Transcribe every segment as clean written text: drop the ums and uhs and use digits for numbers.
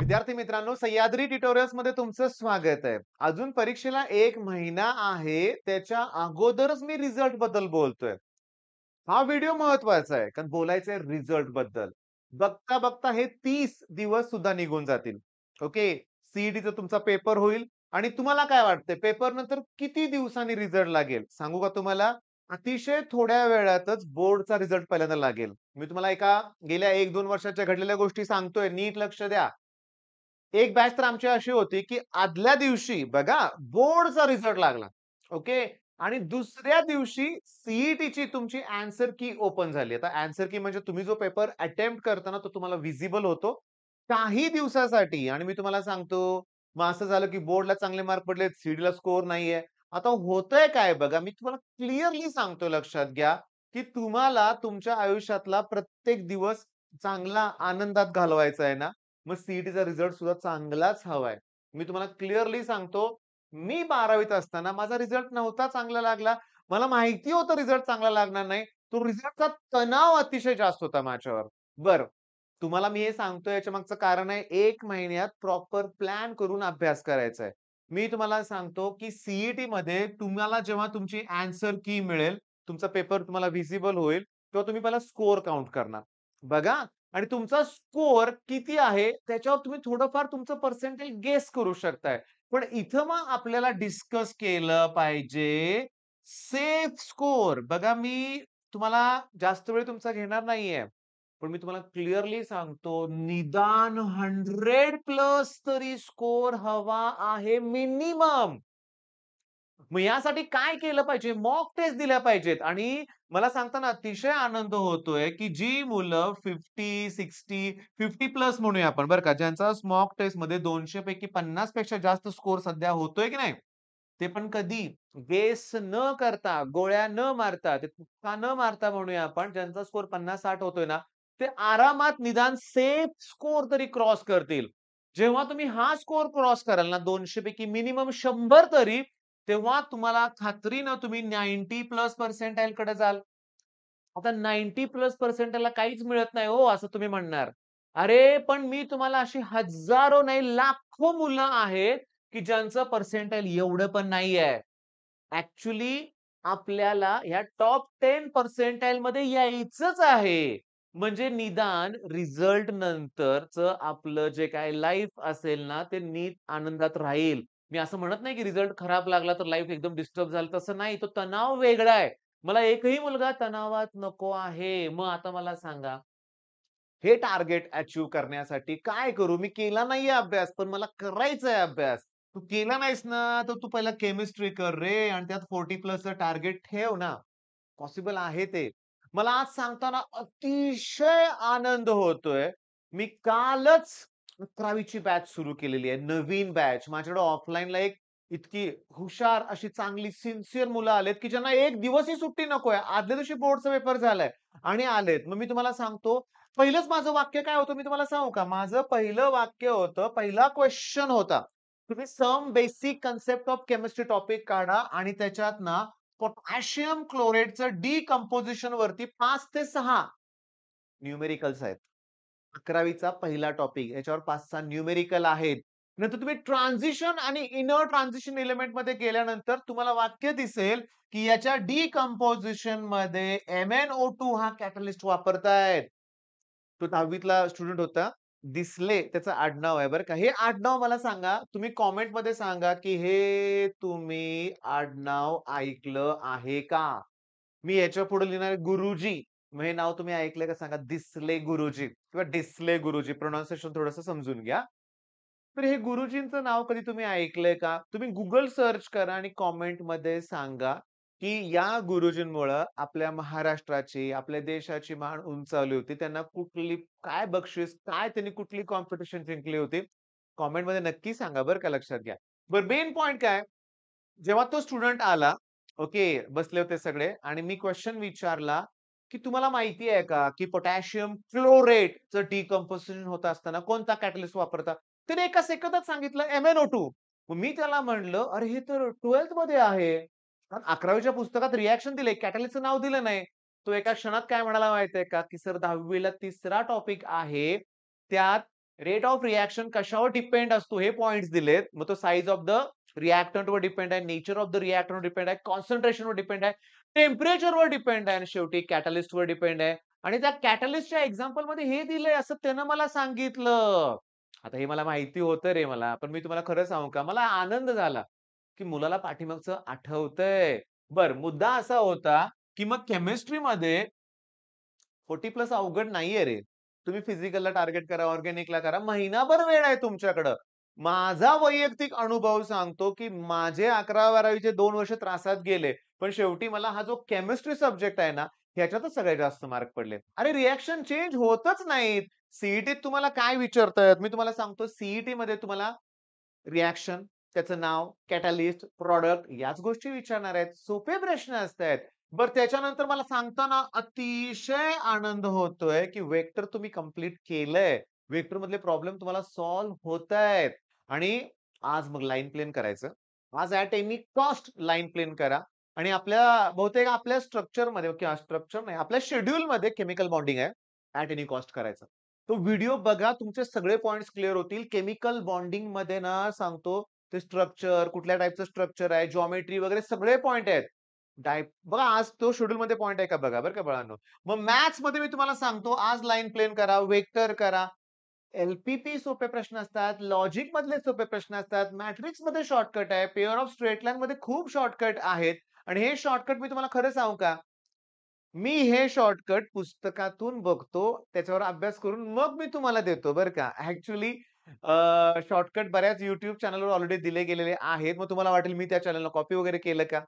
विद्यार्थी मित्रांनो, सह्याद्री ट्युटोरियल्स मध्ये तुमचं स्वागत आहे. अजून परीक्षेला 1 महिना आहे. त्याच्या अगोदरच मी रिझल्ट बद्दल बोलतोय. हा व्हिडिओ महत्वाचा आहे, कारण बोलायचंय रिझल्ट बद्दल. बघता-बघता हे 30 दिवस सुद्धा निघून जातील. ओके. सीईटीचा तुमचा पेपर होईल आणि तुम्हाला काय वाटतंय पेपर नंतर किती दिवसांनी रिझल्ट लागेल? सांगू का तुम्हाला? अतिशय थोड्या वेळातच बोर्डचा रिझल्ट पहिल्यांदा लागेल. मी तुम्हाला एका गेल्या 1-2 वर्षाच्या घडलेल्या गोष्टी सांगतोय. नीट लक्ष द्या. एक बॅच तर आमची अशी होती, की आदल्या दिवशी बघा बोर्डचा रिझल्ट लागला. ओके. आणि दुसऱ्या दिवशी सीईटीची तुमची ॲन्सर की ओपन झाली. आता ॲन्सर की म्हणजे तुम्ही जो पेपर अटेम्प्ट करताना तो तुम्हाला व्हिजिबल होतो. काही दिवसासाठी आणि मी तुम्हाला सांगतो, मग असं झालं की बोर्डला चांगले मार्क पडलेत, सीईटीला स्कोर नाहीये. आता होतंय काय बघा, मी तुम्हाला क्लिअरली सांगतो लक्षात घ्या, की तुम्हाला तुमच्या आयुष्यातला प्रत्येक दिवस चांगला आनंदात घालवायचा आहे ना, मग सीईटीचा रिझल्ट सुद्धा चांगलाच हवाय. मी तुम्हाला क्लिअरली सांगतो, मी 12वीत असताना माझा रिझल्ट नव्हता चांगला लागला. मला माहिती होतं रिझल्ट चांगला लागणार नाही. तो रिझल्टचा तणाव अतिशय जास्त होता माझ्यावर. बरं, तुम्हाला मी हे सांगतोय याच्यामागचं कारण आहे 1 महिन्यात प्रॉपर प्लॅन करून अभ्यास करायचा आहे. मी तुम्हाला सांगतो, की सीईटीमध्ये तुम्हाला जेव्हा तुमची ॲन्सर की मिळेल, तुमचा पेपर तुम्हाला व्हिजिबल होईल, तेव्हा तुम्ही पहिला स्कोर काउंट करणार. बघा आणि तुमचा स्कोर किती आहे त्याच्यावर तुम्ही थोडंफार तुमचं पर्सेंटेज गेस करू शकताय. पण इथं मग आपल्याला डिस्कस केलं पाहिजे सेफ स्कोर. बघा मी तुम्हाला जास्त वेळ तुमचा घेणार नाहीये. पण मी तुम्हाला क्लिअरली सांगतो निदान 100 प्लस तरी स्कोर हवा आहे मिनिमम. मग यासाठी काय केलं पाहिजे? मॉक टेस्ट दिल्या पाहिजेत आणि मला सांगताना अतिशय आनंद होतोय, की जी मुलं 50, 60, 50 प्लस म्हणूया आपण बरं का, ज्यांचा मॉक टेस्टमध्ये 200 पैकी 50 पेक्षा जास्त स्कोर सध्या होतोय की नाही, ते पण कधी गेस न करता, गोळ्या न मारता, ते तुक्का न मारता म्हणूया आपण, ज्यांचा स्कोर 50-60 होतोय ना, ते आरामात निदान सेफ स्कोर तरी क्रॉस करतील. जेव्हा तुम्ही हा स्कोर क्रॉस कराल ना 200 पैकी मिनिमम 100 तरी, तेव्हा तुम्हाला खात्रीनं तुम्ही 90 प्लस पर्सेंटाइलकडे जाल. आता 90 प्लस पर्सेंटाइलला काहीच मिळत नाही हो, असं तुम्ही म्हणणार. अरे, पण मी तुम्हाला अशी हजारो नाही लाखो मुलं आहेत, की ज्यांचं पर्सेंटाइल एवढं पण नाहीये. ॲक्चुअली आपल्याला ह्या टॉप 10 पर्सेंटाइलमध्ये यायचंच आहे. म्हणजे निदान रिझल्ट नंतरचं आपलं जे काही लाईफ असेल ना, ते नीट आनंदात राहील. मी असं म्हणत नाही, की रिझल्ट खराब लागला तर लाईफ एकदम डिस्टर्ब झालं, तसं नाही. तो तणाव वेगळा आहे. मला एकही मुलगा तणावात नको आहे. मग आता मला सांगा, हे टार्गेट अचीव्ह करण्यासाठी काय करू? मी केला नाहीये अभ्यास, पण मला करायचा अभ्यास. तू केला नाहीस ना, तर तू पहिला केमिस्ट्री कर रे आणि त्यात 40 प्लसचं टार्गेट ठेव ना. पॉसिबल आहे ते. मला आज सांगताना अतिशय आनंद होतोय. मी कालच 11वी बॅच सुरू केलेली आहे. नवीन बॅच. माझ्याकडे ऑफलाईनला एक इतकी हुशार अशी चांगली सिन्सिअर मुलं आलेत, की ज्यांना एक दिवसही सुट्टी नकोय. आदल्या दिवशी बोर्डचा पेपर झालाय आणि आलेत. मग मी तुम्हाला सांगतो, पहिलंच माझं वाक्य काय होतं मी तुम्हाला सांगू का? माझं पहिलं वाक्य होतं, पहिला क्वेशन होता. तुम्ही some basic concept of chemistry topic काढा आणि त्याच्यात ना पोटॅशियम क्लोराइडचं डिकंपोझिशन वरती 5 ते 6 न्यूमेरिकल्स आहेत. 11वीचा पहिला टॉपिक याच्यावर 5-6 न्यूमेरिकल आहेत. नंतर तुम्ही ट्रान्झिशन आणि इनर ट्रान्झिशन एलिमेंटमध्ये गेल्यानंतर तुम्हाला वाक्य दिसेल, की याच्या डिकंपोझिशनमध्ये MnO2 हा कॅटलिस्ट वापरतायत. तो 10वीतला स्टुडंट होता. दिसले त्याचं आडनाव आहे बरं का. हे आडनाव मला सांगा, तुम्ही कमेंटमध्ये सांगा, की हे तुम्ही आडनाव ऐकलं आहे का? मी याच्या पुढे लिहिणार आहे गुरुजी. मग हे नाव तुम्ही ऐकलंय का सांगा? दिसले गुरुजी किंवा डिसले गुरुजी प्रोनान्सिएशन थोडंसं समजून घ्या. तर हे गुरुजींचं नाव कधी तुम्ही ऐकलंय का? तुम्ही Google सर्च करा आणि कमेंटमध्ये सांगा, की या गुरुजींमुळं आपल्या महाराष्ट्राची, आपल्या देशाची मान उंचावली होती. त्यांना कुठली काय बक्षीस, काय त्यांनी कुठली कॉम्पिटिशन जिंकली होती? कमेंटमध्ये नक्की सांगा बरं का लक्षात घ्या. बरं मेन पॉइंट काय? जेव्हा तो स्टुडंट आला, ओके, बसले होते सगळे आणि मी क्वेशन विचारला, की तुम्हाला माहिती आहे का, की पोटॅशियम क्लोरेटचं डिकंपोझिशन होत असताना कोणता कॅटलिस्ट वापरतात? त्याने एका सेकंदात सांगितलं MnO2. मग मी त्याला म्हणलं, "अरे, हे तर 12th मध्ये आहे." कारण 11वीच्या पुस्तकात रिएक्शन दिले, कॅटलिस्टचं नाव दिलं नाही. तो एका क्षणात काय म्हणाला माहिती का, की "सर 10वीला 3रा टॉपिक आहे. त्यात रेट ऑफ रिएक्शन कशावर डिपेंड असतो हे पॉइंट्स दिलेत. मग तो साइज ऑफ द रिएक्टंटवर डिपेंड आहे, नेचर ऑफ द रिएक्टंटवर डिपेंड आहे, कॉन्सन्ट्रेशनवर डिपेंड आहे, टेम्परेचरवर डिपेंड आहे आणि शेवटी कॅटलिस्टवर डिपेंड आहे. आणि त्या कॅटलिस्टच्या एक्झाम्पलमध्ये हे दिलंय असं त्यानं मला सांगितलं. आता हे मला माहिती होतं रे मला. पण मी तुम्हाला खरं सांगू का? मला आनंद झाला, की मुलाला पाठीमागचं आठवतंय. बरं मुद्दा असा होता, की मग केमिस्ट्रीमध्ये 40 प्लस अवघड नाहीये रे. तुम्ही फिजिकलला टार्गेट करा, ऑर्गॅनिकला करा. महिनाभर वेळ आहे तुमच्याकडं. माझा वैयक्तिक अनुभव सांगतो, की माझे 11वी-12वीचे 2 वर्ष त्रासात गेले. पण शेवटी मला हा जो केमिस्ट्री सब्जेक्ट आहे ना, ह्याच्यातच सगळ्यात जास्त मार्क पडले. अरे रिएक्शन चेंज होतच नाहीत. सीईटीत तुम्हाला काय विचारतायत? मी तुम्हाला सांगतो सीईटीमध्ये तुम्हाला रिएक्शन, त्याचं नाव, कॅटलिस्ट, प्रॉडक्ट याच गोष्टी विचारणार आहेत. सोपे प्रश्न असतायत. बरं त्याच्यानंतर मला सांगताना अतिशय आनंद होतोय, की वेक्टर तुम्ही कंप्लीट केलंय. वेक्टरमधले प्रॉब्लेम तुम्हाला सॉल्व्ह होतायत आणि आज मग लाईन प्लेन करायचं. आज at any cost line plain करा आणि बहुतेक आपल्या स्ट्रक्चरमध्ये किंवा स्ट्रक्चर नाही, आपल्या शेड्यूलमध्ये केमिकल बॉन्डिंग आहे. ॲट एनी कॉस्ट करायचं. तो व्हिडिओ बघा तुमचे सगळे पॉइंट्स क्लिअर होतील. केमिकल बॉन्डिंगमध्ये ना सांगतो ते स्ट्रक्चर, कुठल्या टाइपचं स्ट्रक्चर आहे, जिओमेट्री वगैरे सगळे पॉइंट आहेत. बघा आज तो शेड्यूलमध्ये पॉइंट आहे का बघा बरं का बाळांनो. मग मॅथ्समध्ये मी तुम्हाला सांगतो आज लाईन प्लेन करा, वेक्टर करा. एल-पी-पी सोपे प्रश्न असतात, लॉजिक मधले सोपे प्रश्न असतात, मॅट्रिक्समध्ये शॉर्टकट आहे, पेअर ऑफ स्ट्रेट लाईनमध्ये खूप शॉर्टकट आहेत आणि हे शॉर्टकट मी तुम्हाला खरं सांगू का? मी हे शॉर्टकट पुस्तकातून बघतो, त्याच्यावर अभ्यास करून मग मी तुम्हाला देतो बरं का. ॲक्चुअली शॉर्टकट बऱ्याच YouTube चॅनलवर ऑलरेडी दिले गेलेले आहेत. मग तुम्हाला वाटेल मी त्या चॅनलला कॉपी वगैरे केलं का?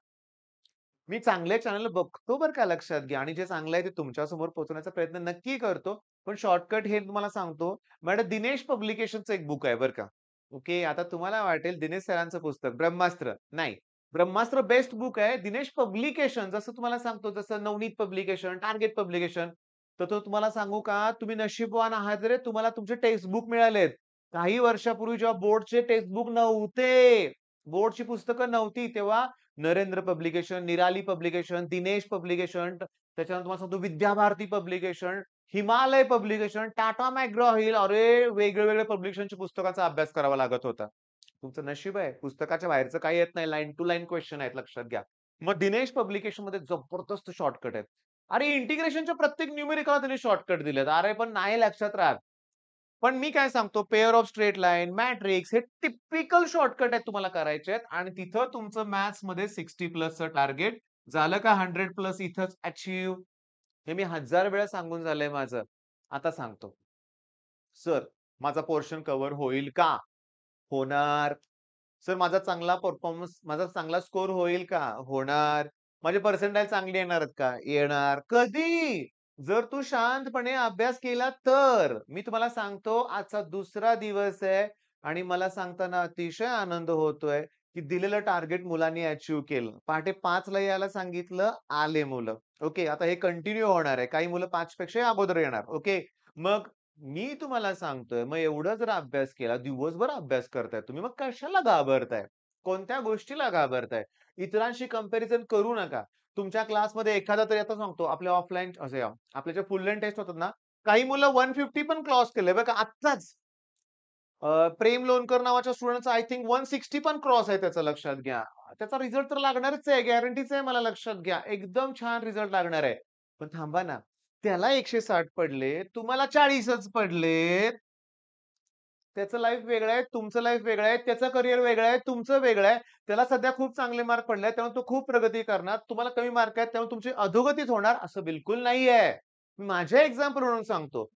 मी चांगले चॅनल बघतो बरं का लक्षात घ्या आणि जे चांगलं आहे ते तुमच्यासमोर पोहोचवण्याचा प्रयत्न नक्की करतो. पण शॉर्टकट हे तुम्हाला सांगतो, माझ्याकडे दिनेश पब्लिकेशनचं एक बुक आहे बरं का. ओके. आता तुम्हाला वाटेल दिनेश सरांचं पुस्तक ब्रह्मास्त्र. नाही. ब्रह्मास्त्र बेस्ट बुक आहे. दिनेश पब्लिकेशन जसं तुम्हाला सांगतो जसं नवनीत पब्लिकेशन, टार्गेट पब्लिकेशन. तर तो तुम्हाला सांगू का तुम्ही नशीबवान आहात रे तुम्हाला तुमचे टेक्स्ट बुक मिळालेत. काही वर्षापूर्वी जेव्हा बोर्डचे टेक्स्ट बुक नव्हते, बोर्डची पुस्तकं नव्हती तेव्हा नरेंद्र पब्लिकेशन, निराली पब्लिकेशन, दिनेश पब्लिकेशन, त्याच्यानंतर तुम्हाला सांगतो विद्याभारती पब्लिकेशन, हिमालय पब्लिकेशन, टाटा मॅग्रा-हिल अरे वेगळे-वेगळे पब्लिकेशनच्या पुस्तकाचा अभ्यास करावा लागत होता. तुमचं नशीब आहे पुस्तकाच्या बाहेरचं काही येत नाही. लाईन टू लाईन क्वेश्चन आहेत लक्षात घ्या. मग दिनेश पब्लिकेशनमध्ये जबरदस्त शॉर्टकट आहेत. अरे इंटिग्रेशनच्या प्रत्येक न्यूमेरिकलला त्यांनी शॉर्टकट दिलेत. अरे पण नाही लक्षात राहत. पण मी काय सांगतो pair of straight line, matrix हे टिपिकल शॉर्टकट आहेत तुम्हाला करायचे आहेत आणि तिथं तुमचं मॅथ्समध्ये 60 प्लसचं टार्गेट झालं का 100 प्लस इथंच अचीव्ह. हे मी 1000 वेळा सांगून झालंय माझं. आता सांगतो. सर माझा पोर्शन कव्हर होईल का? होणार. सर माझा चांगला स्कोर होईल का? होणार. माझे पर्सेंटाइल चांगली येणार आहेत का? येणार. कधी? जर तू शांतपणे अभ्यास केला तर. मी तुम्हाला सांगतो आजचा दुसरा दिवस आहे आणि मला सांगताना अतिशय आनंद होतोय, की दिलेलं टार्गेट मुलांनी अचीव्ह केलं. पहाटे 5 ला यायला सांगितलं, आले मुलं. ओके. आता हे कंटिन्यू होणार आहे. काही मुलं 5 पेक्षाही अगोदर येणार. ओके. मग मी तुम्हाला सांगतोय, मग एवढा जर अभ्यास केला, दिवसभर अभ्यास करताय तुम्ही, मग कशाला घाबरताय? कोणत्या गोष्टीला घाबरताय? इतरांशी कंपॅरिझन करू नका. तुमच्या क्लासमध्ये एखादा तरी आता सांगतो, आपल्या ऑफलाईन असे आपल्या ज्या फुल लेंथ टेस्ट होतात ना, काही मुलं 150 पण क्रॉस केले बरं का आत्ताच. प्रेम लोणकर नावाच्या स्टुडंटचा आय थिंक 160 पण क्रॉस आहे त्याचा लक्षात घ्या. त्याचा रिझल्ट तर लागणारच आहे, गॅरंटीच आहे मला लक्षात घ्या. एकदम छान रिझल्ट लागणार आहे. पण थांबा ना, त्याला 160 पडले, तुम्हाला 40च पडलेत. त्याचं लाईफ वेगळं आहे, तुमचं लाईफ वेगळं आहे, त्याचं करियर वेगळं आहे, तुमचं वेगळं आहे. त्याला सध्या खूप चांगले मार्क पडले आहेत, त्यामुळे तो खूप प्रगती करणार. तुम्हाला कमी मार्क आहेत, त्यामुळे तुमची अधोगतीच होणार असं बिलकुल नाहीये. माझ्या एक्झाम्पल म्हणून सांगतो.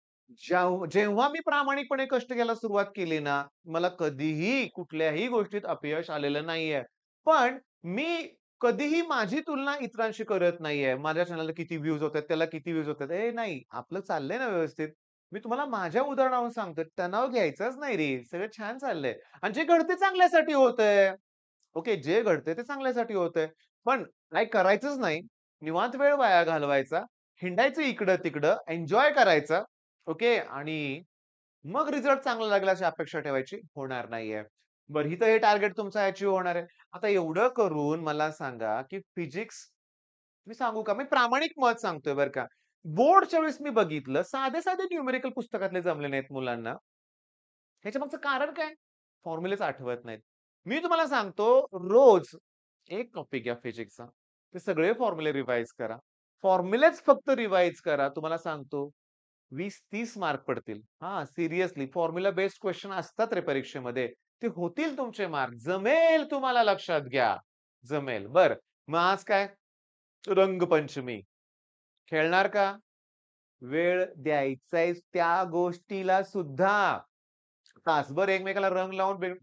जेव्हा मी प्रामाणिकपणे कष्ट घ्यायला सुरुवात केली ना, मला कधीही कुठल्याही गोष्टीत अपयश आलेलं नाहीये. पण मी कधीही माझी तुलना इतरांशी करत नाहीये. माझ्या चॅनलला किती व्ह्यूज होतायत, त्याला किती व्ह्यूज होतायत. नाही, आपलं चाललंय ना व्यवस्थित. मी तुम्हाला माझ्या उदाहरणावरून सांगतोय. तणाव घ्यायचाच नाही रे. सगळं छान चाललंय आणि जे घडते चांगल्यासाठी होतंय. ओके, जे घडतंय ते चांगल्यासाठी होतंय. पण काही करायचंच नाही. निवांत वेळ वाया घालवायचा. हिंडायचं इकडं-तिकडं, एन्जॉय करायचा. ओके आणि मग रिझल्ट चांगला लागला अशी अपेक्षा ठेवायची होणार नाहीये. बरं इथं हे टार्गेट तुमचं अचीव्ह होणार आहे. आता एवढं करून मला सांगा, की फिजिक्स मी सांगू का? मी प्रामाणिक मत सांगतोय बरं का. बोर्डच्या वेळेस मी बघितलं साधे-साधे न्यूमेरिकल पुस्तकातले जमले नाहीत मुलांना. ह्याच्यामागचं कारण काय? फॉर्म्युलेच आठवत नाहीत. मी तुम्हाला सांगतो रोज एक टॉपिक घ्या फिजिक्सचा. ते सगळे फॉर्म्युले रिवाईज करा. फॉर्म्युलेच फक्त रिवाईज करा. तुम्हाला सांगतो 20-30 मार्क पडतील. हां, सिरियसली फॉर्म्युला बेस्ड क्वेशन असतात रे परीक्षेमध्ये. ते होतील तुमचे मार्क. जमेल तुम्हाला लक्षात घ्या. जमेल. बरं. मग आज काय? रंगपंचमी. खेळणार का? वेळ द्यायचाय त्या गोष्टीला सुद्धा. तासभर एकमेकाला रंग लावून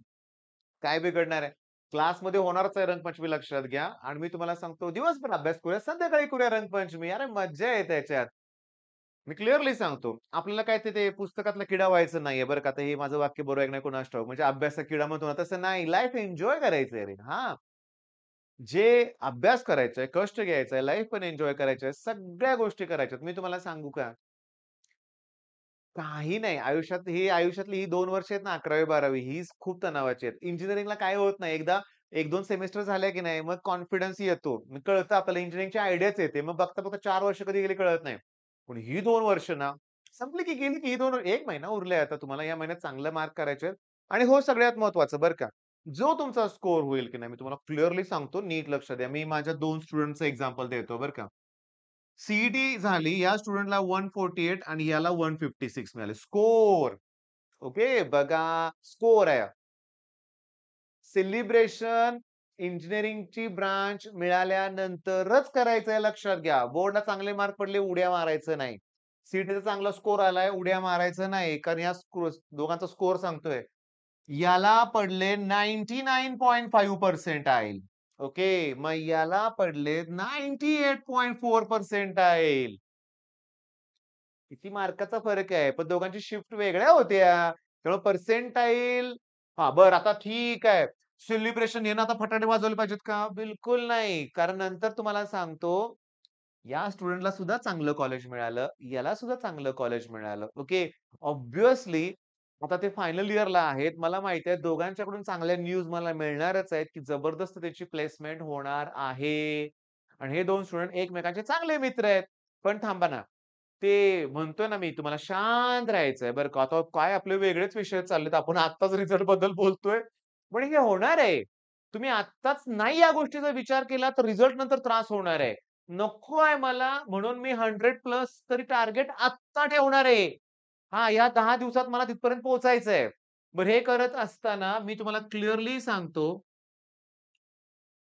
काय बिघडणार आहे? क्लासमध्ये होणारच आहे रंगपंचमी लक्षात घ्या आणि मी तुम्हाला सांगतो दिवसभर अभ्यास करूया, संध्याकाळी करूया रंगपंचमी. अरे मज्जा आहे त्याच्यात. मी क्लिअरली सांगतो. आपल्याला काय ते पुस्तकातला किडा व्हायचं नाहीये बरं का. आता हे माझं वाक्य बरोबर आहे की नाही कुणास ठाऊक. म्हणजे अभ्यासाचा किडा म्हणतो ना तसं नाही. लाईफ एन्जॉय करायचंय रे. हां. जे अभ्यास करायचाय, कष्ट घ्यायचंय, लाईफ पण एन्जॉय करायची आहे. सगळ्या गोष्टी करायच्यात. मी तुम्हाला सांगू का? काही नाही. आयुष्यातली ही 2 वर्ष आहेत ना 11वी-12वी हीच खूप तणावाची आहेत. इंजिनिअरिंगला काय होत नाही. एकदा 1-2 सेमेस्टर झाले की नाही मग कॉन्फिडन्स येतो. मग कळतं आपल्याला इंजिनिअरिंगची आयडियाच येते. मग बघता-बघता 4 वर्ष कधी गेली कळत नाही. पण ही 2 वर्ष ना संपली की गेली की ही 2 1 महिना उरलाय आता तुम्हाला या महिन्यात चांगले मार्क करायचे आहेत. आणि हो सगळ्यात महत्त्वाचं बरं का, जो तुमचा स्कोर होईल की नाही मी तुम्हाला क्लिअरली सांगतो नीट लक्ष द्या. मी माझ्या 2 स्टुडंटचं एक्झाम्पल देतो बरं का. सी झाली या स्टुडंटला 148 आणि याला 156 मिळाले. स्कोर. ओके. बघा स्कोर आहे. सेलिब्रेशन इंजिनिअरिंगची ब्रांच मिळाल्यानंतरच करायचंय लक्षात घ्या. बोर्डला चांगले मार्क पडले, उड्या मारायचं नाही. सी चांगला स्कोर आलाय, उड्या मारायचं नाही. कारण या दोघांचा स्कोर सांगतोय. याला पडले 99.5 पर्सेंटाइल. ओके. मग याला पडले 98.4 पर्सेंटाइल. किती मार्काचा फरक आहे. पण दोघांची शिफ्ट वेगळ्या होत्या. त्यामुळे पर्सेंटाइल हां, बरं आता ठीक आहे. सेलिब्रेशन हे ना आता फटाके वाजवले पाहिजेत का? बिलकुल नाही. कारण नंतर तुम्हाला सांगतो, या स्टुडंटला सुद्धा चांगलं कॉलेज मिळालं. याला सुद्धा चांगलं कॉलेज मिळालं. ओके. ऑब्व्हियसली आता ते फायनल इयरला आहेत. मला माहिती आहे दोघांच्याकडून चांगल्या न्यूज मला मिळणारच आहेत, की जबरदस्त त्याची प्लेसमेंट होणार आहे. आणि हे 2 स्टुडंट एकमेकांचे चांगले मित्र आहेत. पण थांबा ना. ते म्हणतोय ना मी तुम्हाला शांत राहायचंय बरं का. आता काय आपले वेगळेच विषय चाललेत. आपण आत्ताच रिझल्टबद्दल बोलतोय. पण हे होणार आहे. तुम्ही आत्ताच नाही या गोष्टीचा विचार केला तर रिझल्ट नंतर त्रास होणार आहे. नको आहे मला म्हणून मी 100 प्लस तरी टार्गेट आत्ता ठेवणार आहे. हां, या 10 दिवसात मला तिथपर्यंत पोहोचायचंय. बरं हे करत असताना मी तुम्हाला क्लिअरली सांगतो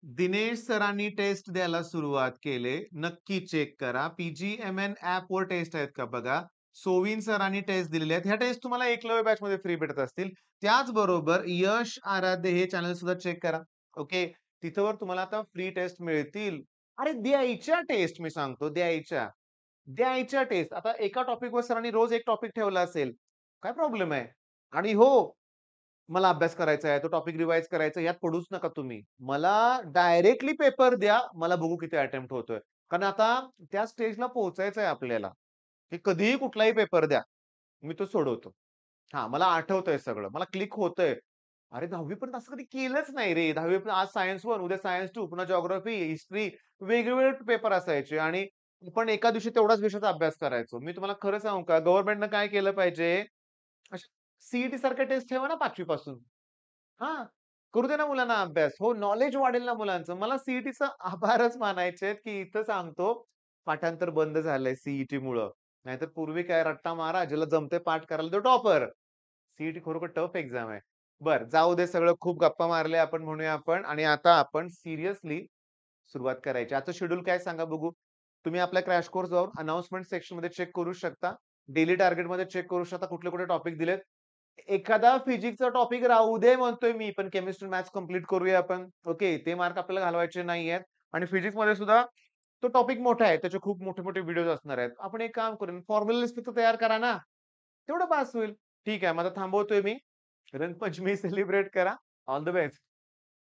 दिनेश सरांनी टेस्ट द्यायला सुरुवात केले. नक्की चेक करा. पी-जी-एम-एन ॲपवर टेस्ट आहेत का बघा. सोविन सरांनी टेस्ट दिलेल्या आहेत. ह्या टेस्ट तुम्हाला एकलव्य बॅचमध्ये फ्री भेटत असतील. त्याचबरोबर यश आराध्य हे चॅनल सुद्धा चेक करा. ओके. तिथवर तुम्हाला आता फ्री टेस्ट मिळतील. अरे द्यायच्या टेस्ट मी सांगतो द्यायच्या. द्यायच्या टेस्ट. आता एका टॉपिकवर सरांनी रोज एक टॉपिक ठेवला असेल. काय प्रॉब्लेम आहे? आणि हो मला अभ्यास करायचा आहे, तो टॉपिक रिवाईज करायचा आहे, यात पडूच नका तुम्ही. मला डायरेक्टली पेपर द्या, मला बघू किती अटेम्प्ट होतोय. कारण आता त्या स्टेजला पोहोचायचं आहे आपल्याला, की कधीही कुठलाही पेपर द्या, मी तो सोडवतो. हां, मला आठवतंय सगळं. मला क्लिक होतंय. अरे 10वी पर्यंत असं कधी केलंच नाही रे. 10वी पर्यंत आज सायन्स 1 उद्या सायन्स 2 पुन्हा जिओग्राफी, हिस्ट्री वेगवेगळे पेपर असायचे आणि आपण एका दिवशी तेवढाच विषयाचा अभ्यास करायचो. मी तुम्हाला खरं सांगू का गव्हर्नमेंटनं काय केलं पाहिजे, अशा सी सारख्या टेस्ट ठेवा ना 5वी पासून. हां, करू दे ना मुलांना अभ्यास. हो, नॉलेज वाढेल ना मुलांचं. मला सी-ई-टीचा आभारच मानायचे आहेत, की इथं सांगतो पाठांतर बंद झालंय सी-ई-टीमुळं. नाहीतर पूर्वी काय रट्टा मारा, ज्याला जमतंय पाठ करायला तो टॉपर. सी खरोखर टफ एक्झाम आहे. बरं, जाऊ दे सगळं खूप गप्पा मारल्या आपण म्हणूया आपण आणि आता आपण सिरियसली सुरुवात करायची. आजचं शेड्यूल काय सांगा बघू? तुम्ही आपल्या क्रॅश कोर्स जाऊन अनाउन्समेंट सेक्शनमध्ये चेक करू शकता. डेली टार्गेटमध्ये चेक करू शकता कुठले-कुठले टॉपिक दिलेत. एखादा फिजिक्सचा टॉपिक राहू दे म्हणतोय मी, पण केमिस्ट्री, मॅथ्स कंप्लीट करूया आपण. ओके, ते मार्क आपल्याला घालवायचे नाहीयेत आणि फिजिक्समध्ये सुद्धा तो टॉपिक मोठा आहे. त्याचे खूप मोठे-मोठे व्हिडिओज असणार आहेत. आपण एक काम करूया, फॉर्म्युला लिस्ट फक्त तयार करा ना. तेवढं बास होईल. ठीक आहे, मग आता थांबवतोय मी. रंगपंचमी सेलिब्रेट करा. All the best.